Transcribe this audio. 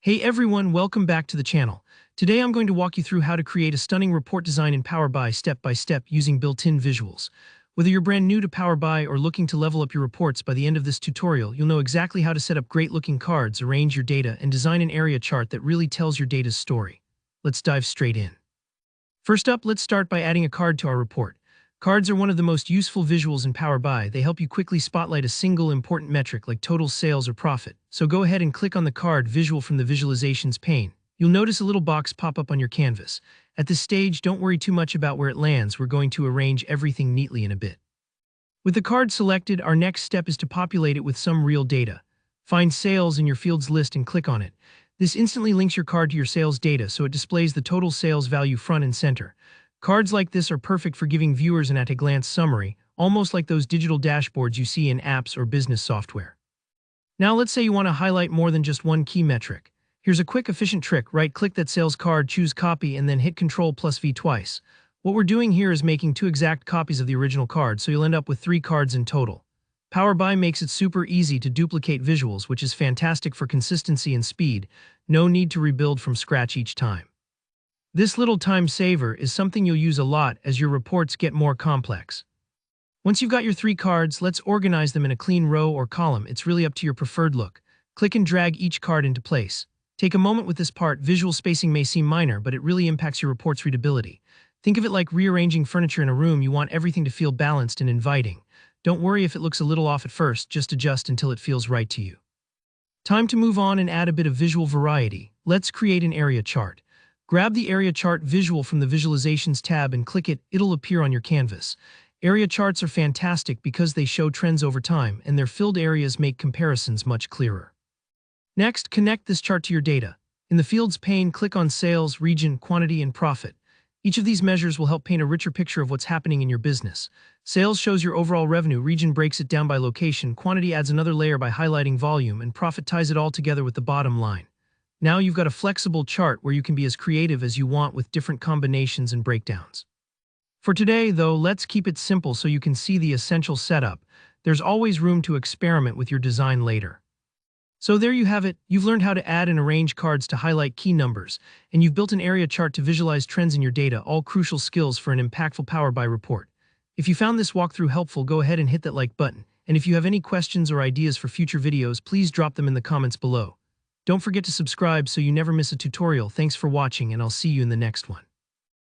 Hey everyone, welcome back to the channel. Today I'm going to walk you through how to create a stunning report design in Power BI step by step using built-in visuals. Whether you're brand new to Power BI or looking to level up your reports, by the end of this tutorial, you'll know exactly how to set up great-looking cards, arrange your data, and design an area chart that really tells your data's story. Let's dive straight in. First up, let's start by adding a card to our report. Cards are one of the most useful visuals in Power BI. They help you quickly spotlight a single important metric like total sales or profit. So go ahead and click on the card visual from the visualizations pane. You'll notice a little box pop up on your canvas. At this stage, don't worry too much about where it lands. We're going to arrange everything neatly in a bit. With the card selected, our next step is to populate it with some real data. Find sales in your fields list and click on it. This instantly links your card to your sales data, so it displays the total sales value front and center. Cards like this are perfect for giving viewers an at-a-glance summary, almost like those digital dashboards you see in apps or business software. Now let's say you want to highlight more than just one key metric. Here's a quick, efficient trick. Right-click that sales card, choose Copy, and then hit Ctrl+V twice. What we're doing here is making two exact copies of the original card, so you'll end up with 3 cards in total. Power BI makes it super easy to duplicate visuals, which is fantastic for consistency and speed. No need to rebuild from scratch each time. This little time saver is something you'll use a lot as your reports get more complex. Once you've got your 3 cards, let's organize them in a clean row or column. It's really up to your preferred look. Click and drag each card into place. Take a moment with this part. Visual spacing may seem minor, but it really impacts your report's readability. Think of it like rearranging furniture in a room. You want everything to feel balanced and inviting. Don't worry if it looks a little off at first, just adjust until it feels right to you. Time to move on and add a bit of visual variety. Let's create an area chart. Grab the area chart visual from the Visualizations tab and click it. It'll appear on your canvas. Area charts are fantastic because they show trends over time, and their filled areas make comparisons much clearer. Next, connect this chart to your data. In the Fields pane, click on Sales, Region, Quantity, and Profit. Each of these measures will help paint a richer picture of what's happening in your business. Sales shows your overall revenue, Region breaks it down by location, Quantity adds another layer by highlighting volume, and Profit ties it all together with the bottom line. Now you've got a flexible chart where you can be as creative as you want with different combinations and breakdowns. For today, though, let's keep it simple so you can see the essential setup. There's always room to experiment with your design later. So there you have it. You've learned how to add and arrange cards to highlight key numbers, and you've built an area chart to visualize trends in your data, all crucial skills for an impactful Power BI report. If you found this walkthrough helpful, go ahead and hit that like button. And if you have any questions or ideas for future videos, please drop them in the comments below. Don't forget to subscribe so you never miss a tutorial. Thanks for watching, and I'll see you in the next one.